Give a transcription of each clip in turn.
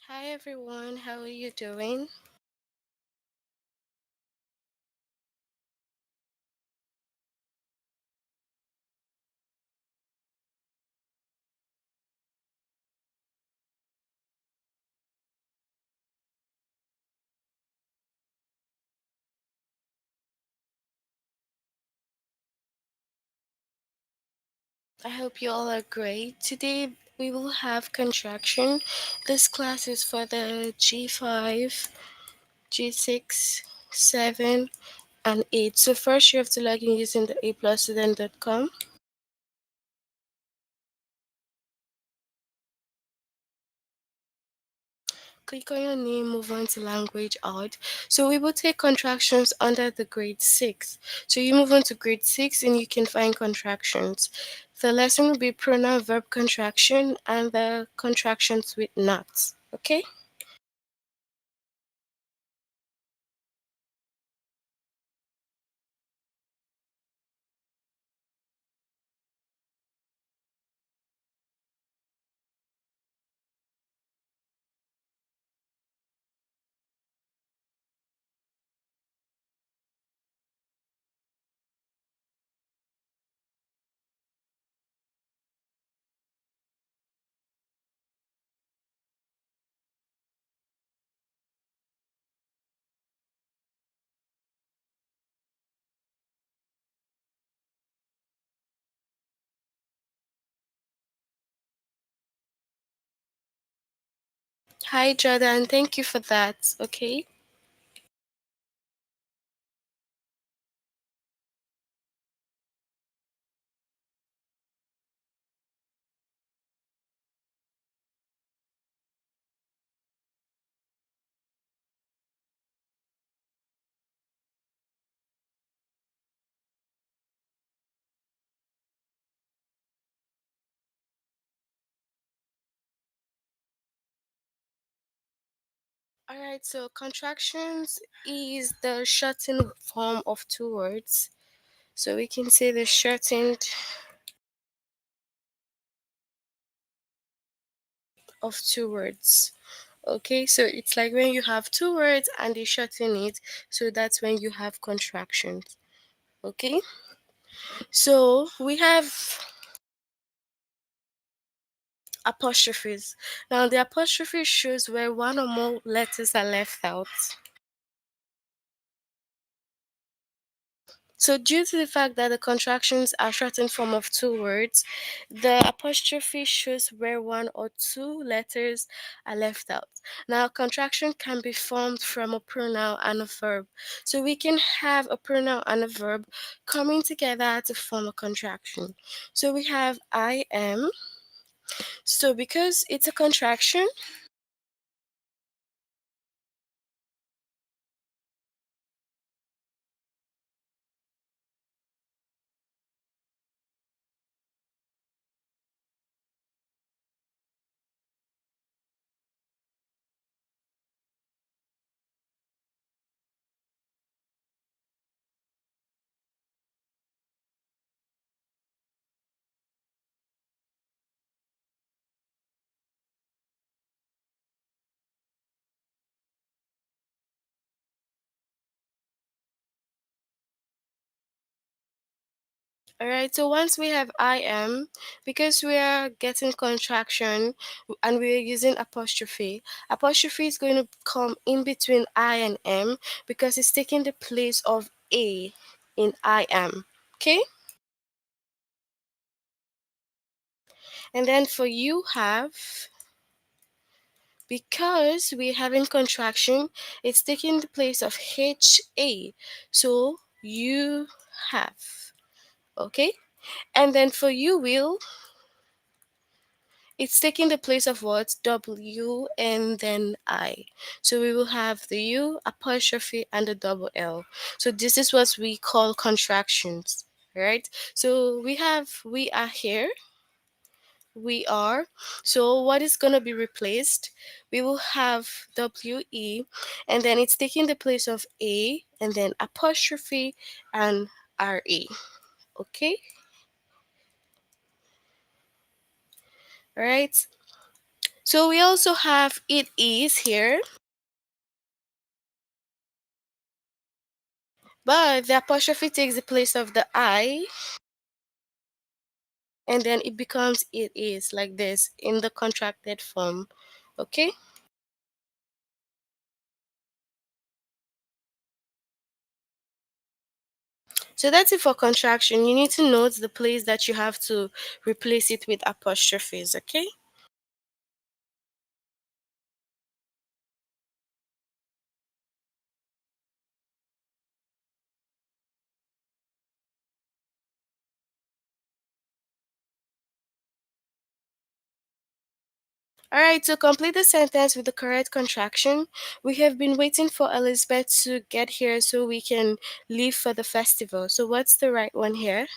Hi everyone, how are you doing? I hope you all are great. Today we will have contraction. This class is for the G5, G6, 7, and 8. So first you have to log in using the aplusstudent.com. Click on your name, move on to language art. So we will take contractions under the grade 6. So you move on to grade 6 and you can find contractions. The lesson will be pronoun verb contraction and the contractions with knots. Okay? Hi, Jordan. Thank you for that. Okay. All right. So contractions is the shortened form of two words. So we can say the shortened of two words. Okay. So it's like when you have two words and they shorten it. So that's when you have contractions. Okay. So we have apostrophes. Now the apostrophe shows where one or more letters are left out. So, due to the fact that the contractions are shortened form of two words, the apostrophe shows where one or two letters are left out. Now, contraction can be formed from a pronoun and a verb. So, we can have a pronoun and a verb coming together to form a contraction. So, we have I am. So, because it's a contraction, all right, so once we have I am, because we are getting contraction and we're using apostrophe is going to come in between I and M because it's taking the place of A in I am. Okay? And then for you have, because we're having contraction, it's taking the place of HA. So you have. Okay? And then for you will, it's taking the place of what? W and then I. So we will have the U, apostrophe, and the double L. So this is what we call contractions, right? So we have we are here, we are. So what is going to be replaced? We will have WE, and then it's taking the place of A, and then apostrophe, and RE. Okay? All right? So we also have it is here, but the apostrophe takes the place of the I, and then it becomes it is like this in the contracted form. Okay? So that's it for contraction. You need to note the place that you have to replace it with apostrophes, okay? All right, to complete the sentence with the correct contraction, we have been waiting for Elizabeth to get here so we can leave for the festival. So what's the right one here?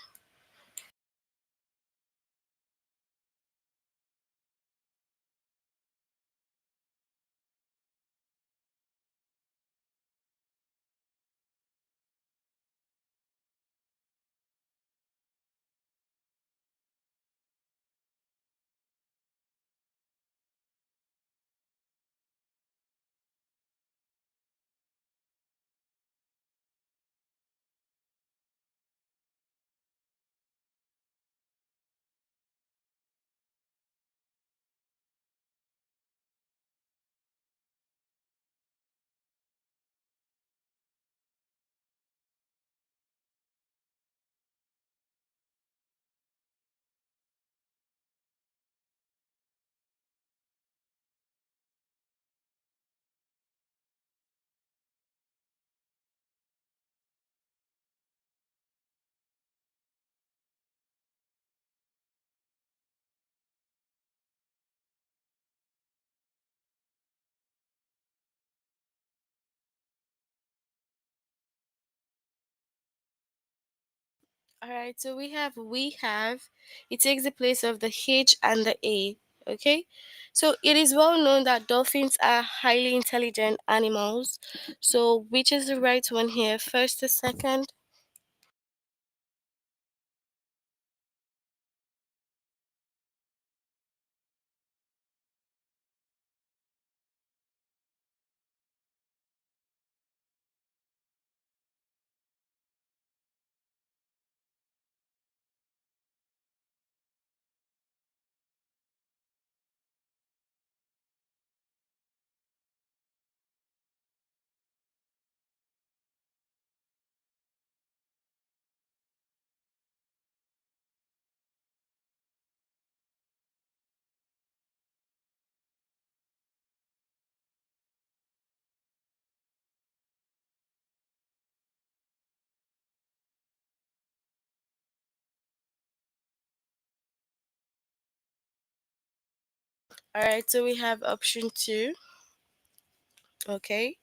All right, so we have, it takes the place of the H and the A, okay? So it is well known that dolphins are highly intelligent animals. So which is the right one here? First or second? All right, so we have option 2, okay?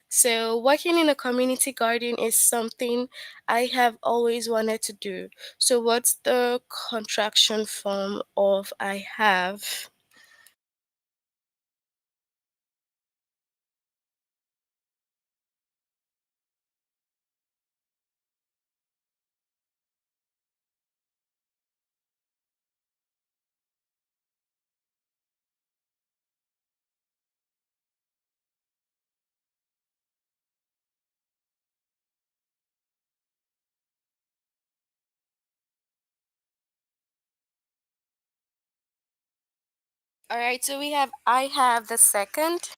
So, working in a community garden is something I have always wanted to do. So, what's the contraction form of I have? All right, so we have I have the second.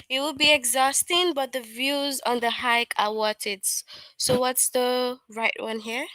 It will be exhausting, but the views on the hike are worth it. So, what's the right one here?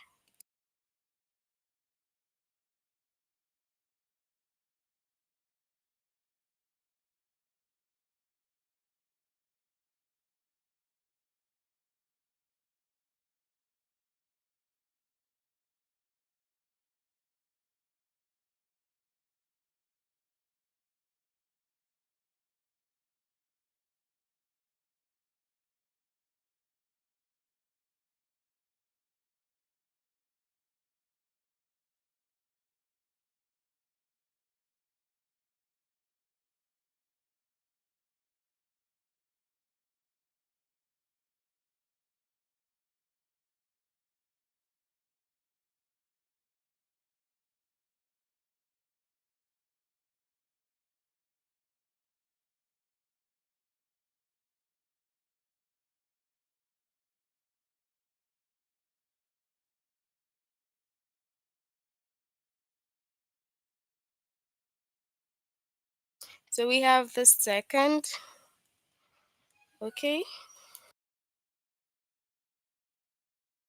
So we have the second. Okay.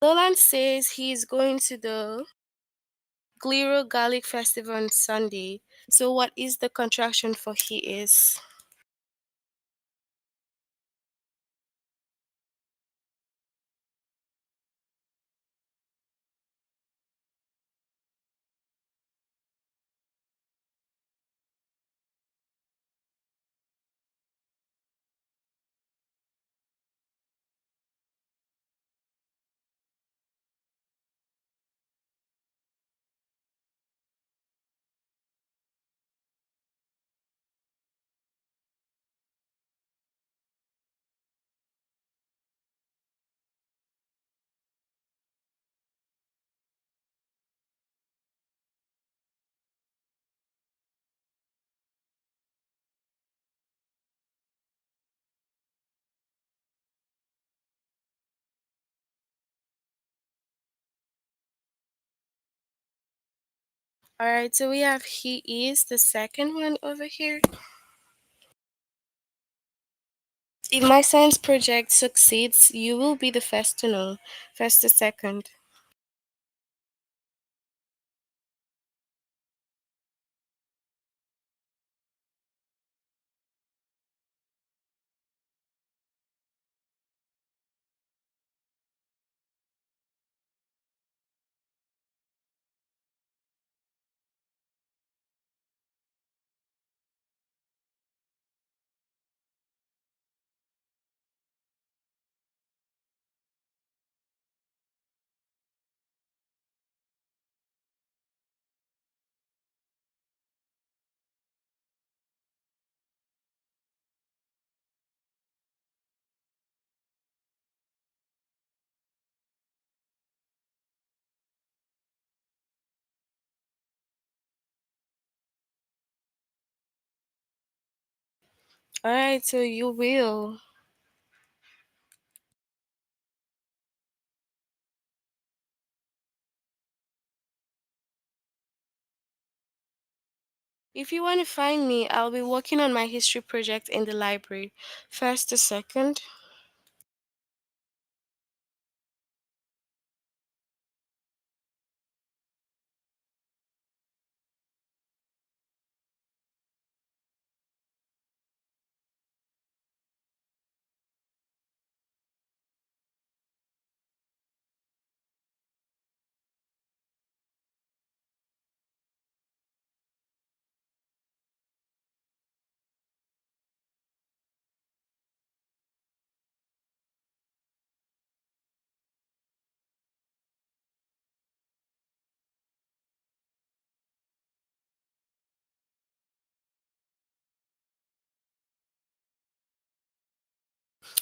Nolan says he's going to the Gliro Garlic Festival on Sunday. So what is the contraction for he is? Alright, so we have he is the second one over here. If my science project succeeds, you will be the first to know. First to second. Alright, so you will. If you want to find me, I'll be working on my history project in the library. First to second.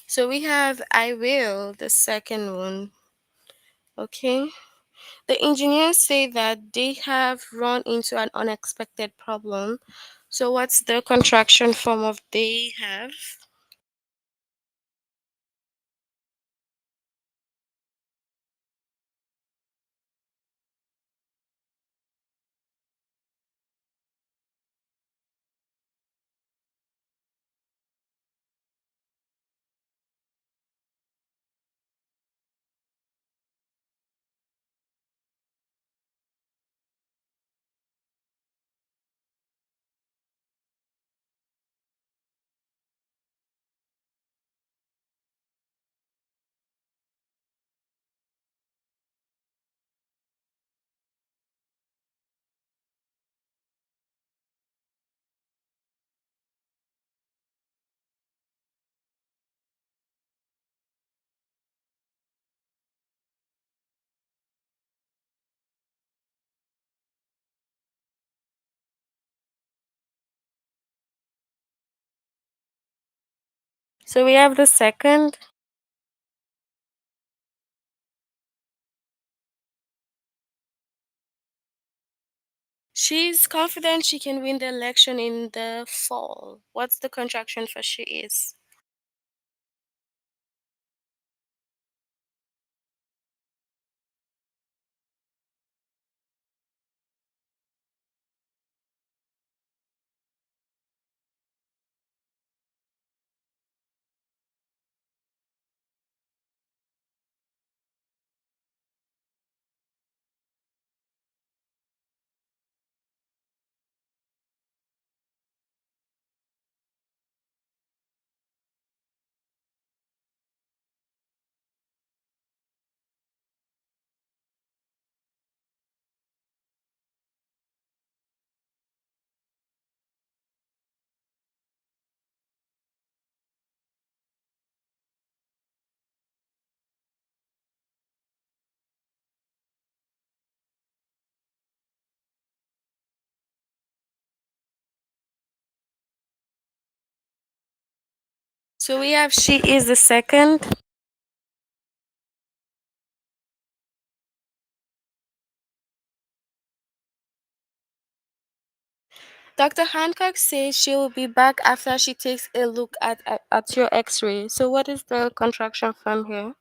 So we have I will, the second one. Okay. The engineers say that they have run into an unexpected problem. So what's the contraction form of they have? So we have the second. She's confident she can win the election in the fall. What's the contraction for she is? So we have she is the second. Dr. Hancock says she will be back after she takes a look at your x-ray. So what is the contraction from here?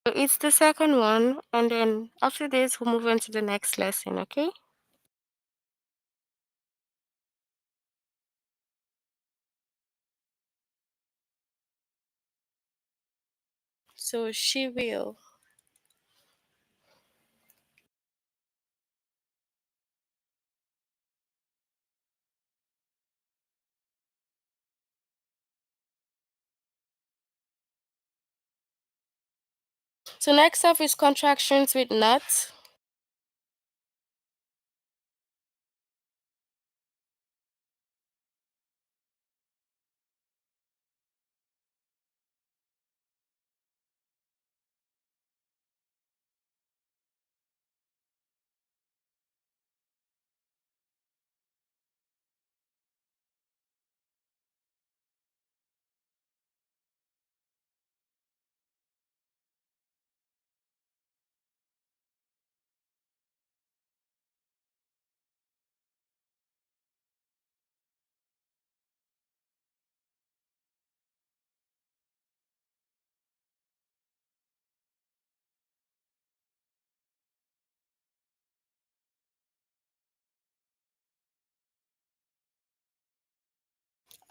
So it's the second one, and then after this we'll move on to the next lesson, okay? So she will. So next up is contractions with not.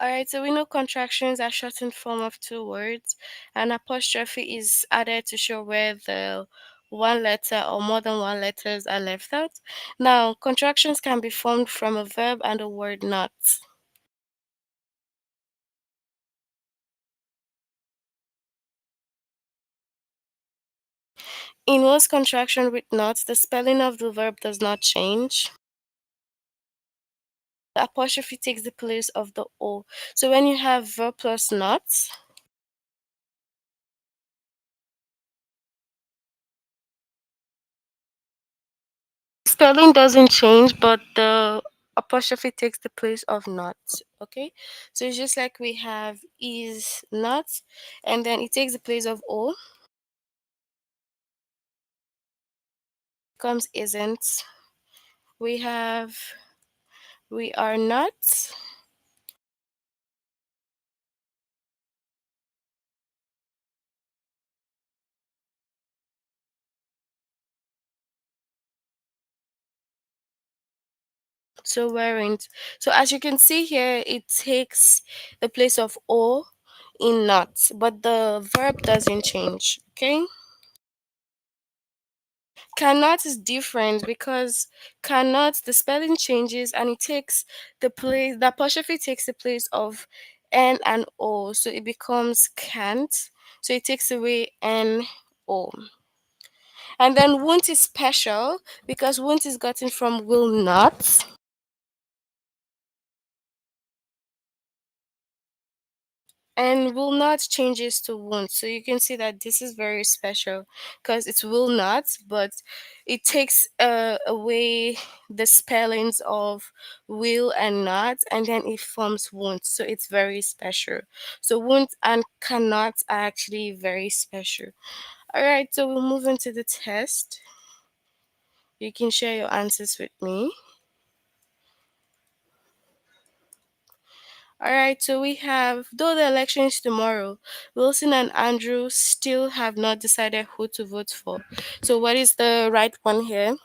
Alright, so we know contractions are shortened form of two words, and apostrophe is added to show where the one letter or more than one letters are left out. Now, contractions can be formed from a verb and a word not. In most contraction with not, the spelling of the verb does not change. The apostrophe takes the place of the O. So when you have verb plus not, spelling doesn't change, but the apostrophe takes the place of not. Okay, so it's just like we have is not, and then it takes the place of O, comes isn't. We have we are not. So weren't. So as you can see here, it takes the place of O in not, but the verb doesn't change. Okay. Cannot is different because cannot the spelling changes and it takes the apostrophe takes the place of N and O, so it becomes can't. So it takes away N O. And then won't is special because won't is gotten from will not. And will not changes to won't. So you can see that this is very special because it's will not, but it takes away the spellings of will and not, and then it forms won't. So it's very special. So won't and cannot are actually very special. All right, so we'll move into the test. You can share your answers with me. All right, so we have, though the election is tomorrow, Wilson and Andrew still have not decided who to vote for. So, what is the right one here?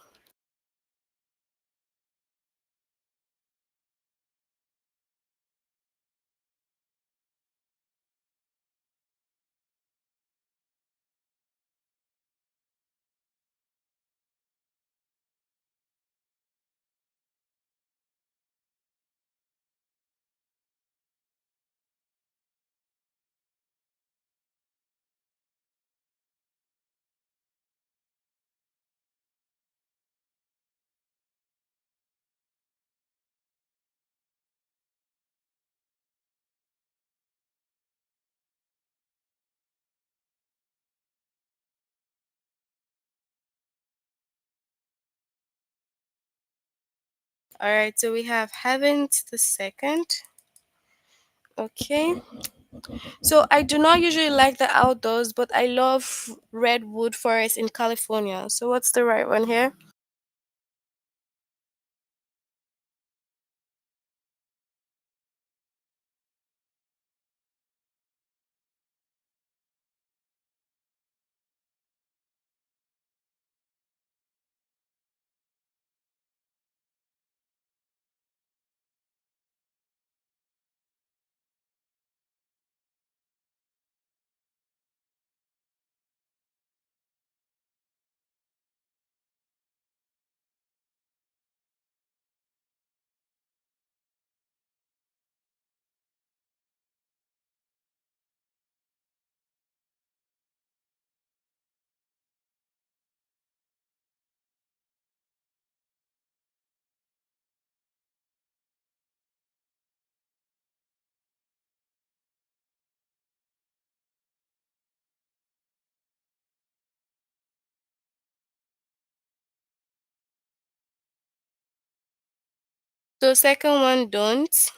All right, so we have Heavens the second. Okay. So I do not usually like the outdoors, but I love redwood forest in California. So what's the right one here? So second one, don't.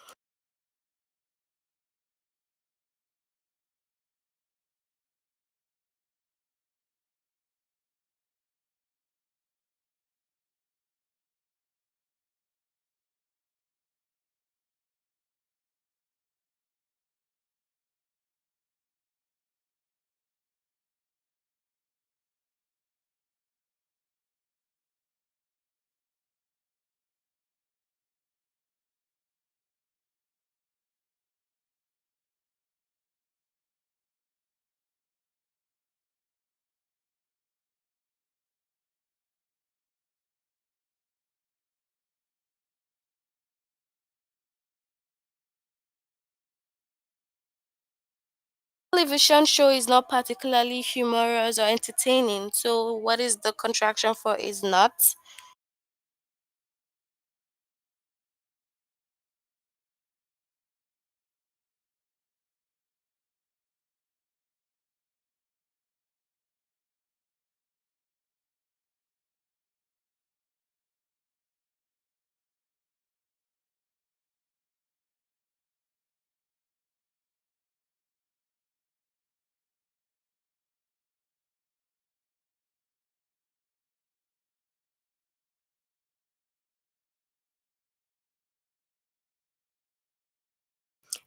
Television show is not particularly humorous or entertaining. So what is the contraction for is not?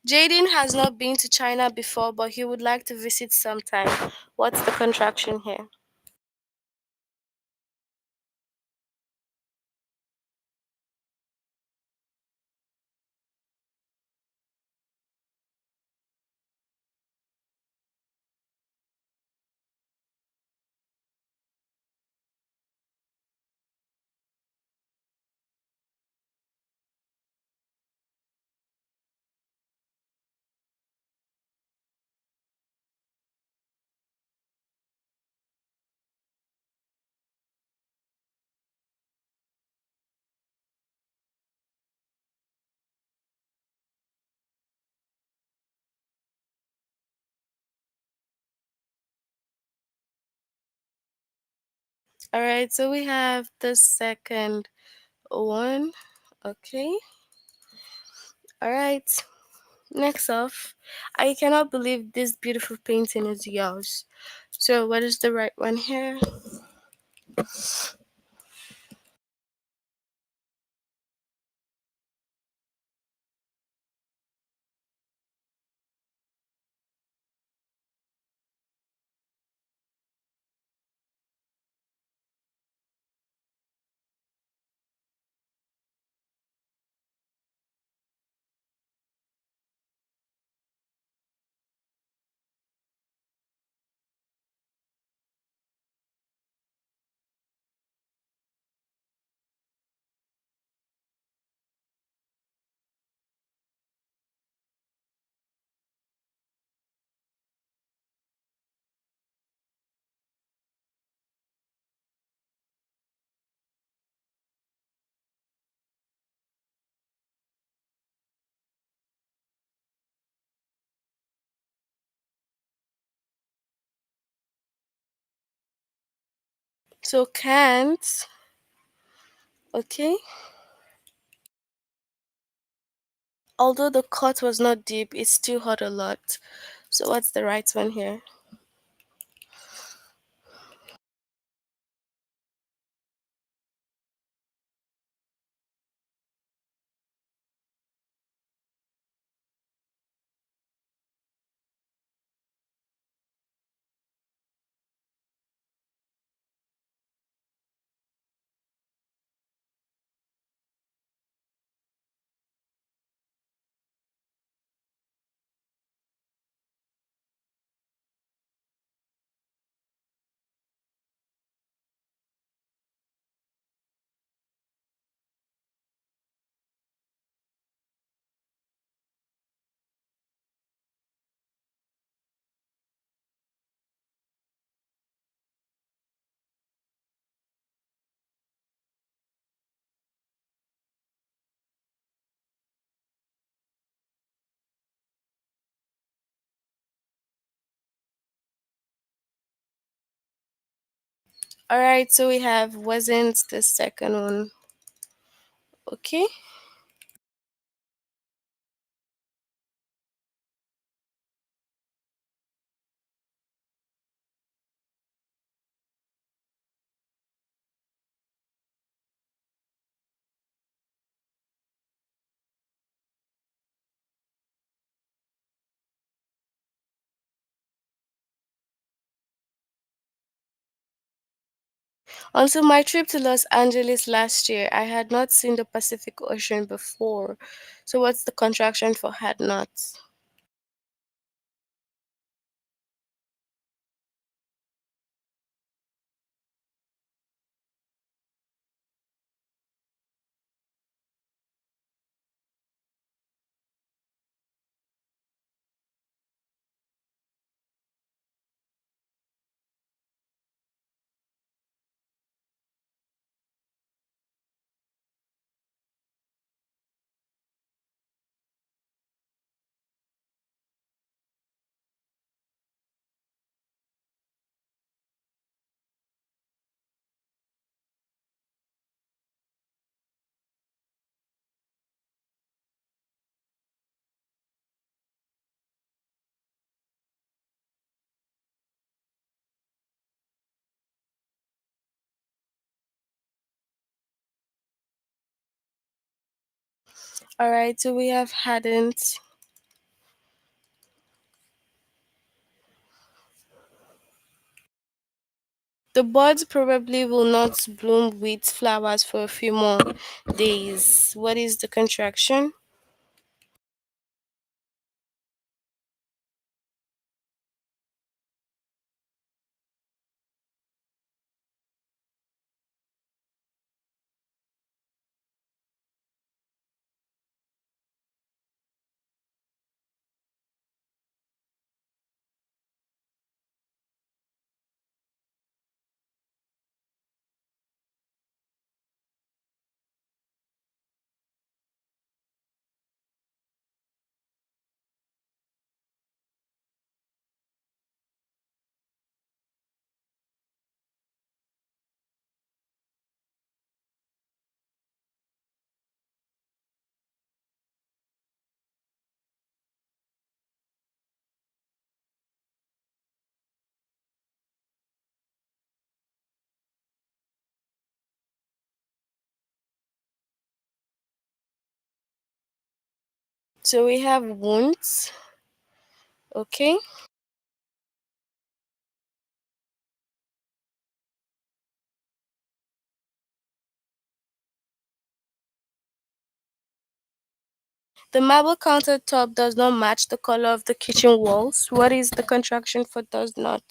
Jaden has not been to China before, but he would like to visit sometime. What's the contraction here? All right, so we have the second one. Okay. All right. Next off, I cannot believe this beautiful painting is yours. So, what is the right one here? So can't. Okay. Although the cut was not deep, it still hurt a lot. So what's the right one here? All right, so we have wasn't the second one. Okay. Until my trip to Los Angeles last year, I had not seen the Pacific Ocean before. So what's the contraction for had not? All right, so we have hadn't. The buds probably will not bloom with flowers for a few more days. What is the contraction? So we have wounds. Okay. The marble countertop does not match the color of the kitchen walls. What is the contraction for does not?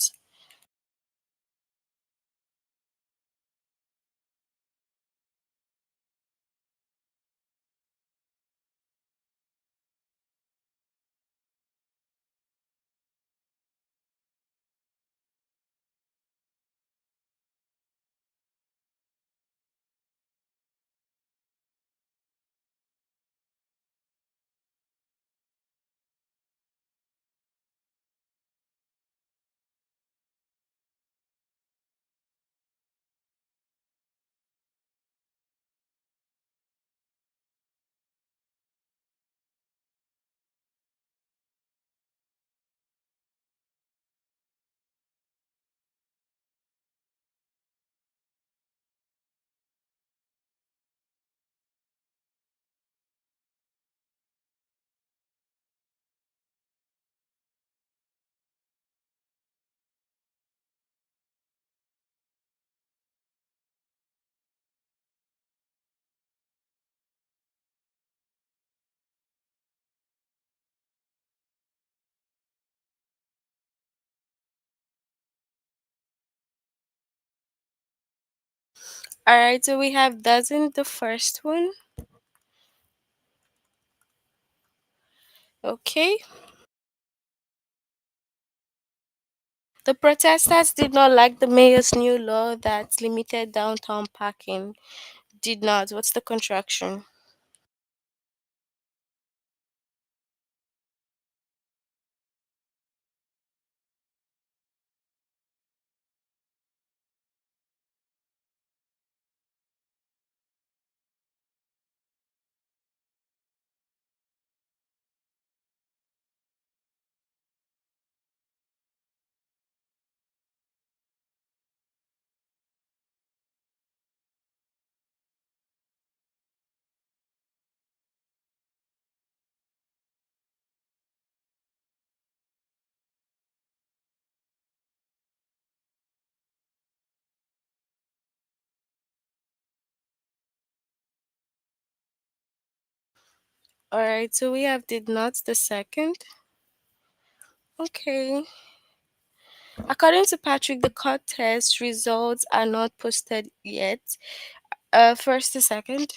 All right, so we have doesn't the first one. Okay. The protesters did not like the mayor's new law that limited downtown parking. Did not. What's the contraction? All right, so we have did not the second. Okay. According to Patrick, the court test results are not posted yet. First the second.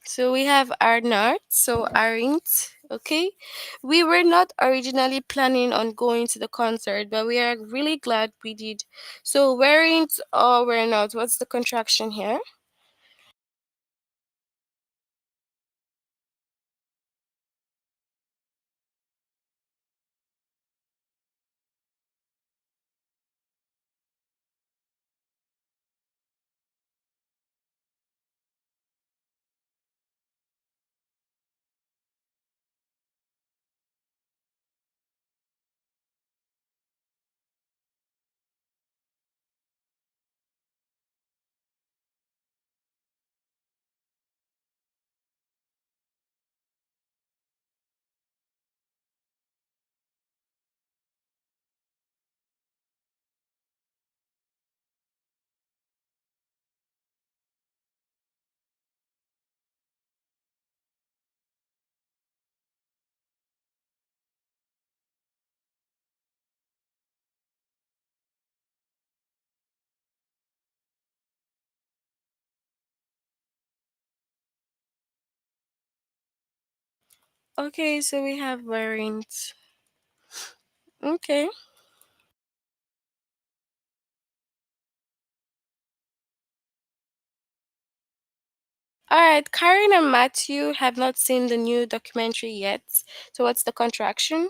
So we have are not, so aren't. Okay. We were not originally planning on going to the concert, but we are really glad we did. So weren't or were not. What's the contraction here? Okay, so we have weren't. Okay. All right, Karen and Matthew have not seen the new documentary yet. So what's the contraction?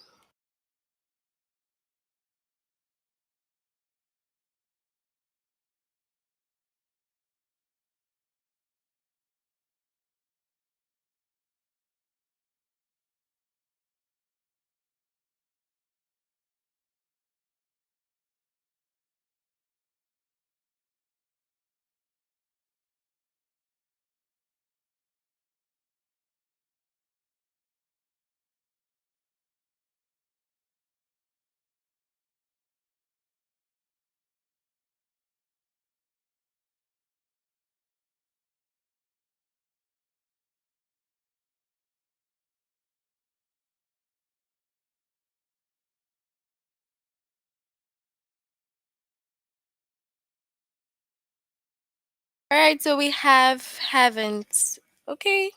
All right, so we have haven't. Okay.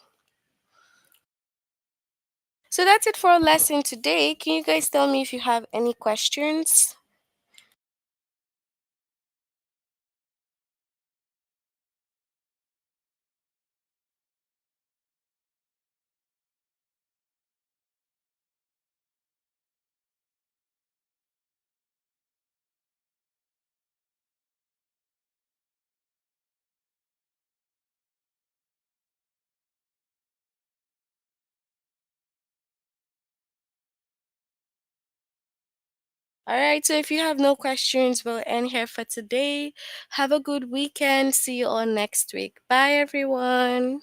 So that's it for our lesson today. Can you guys tell me if you have any questions? All right, so if you have no questions, we'll end here for today. Have a good weekend. See you all next week. Bye, everyone.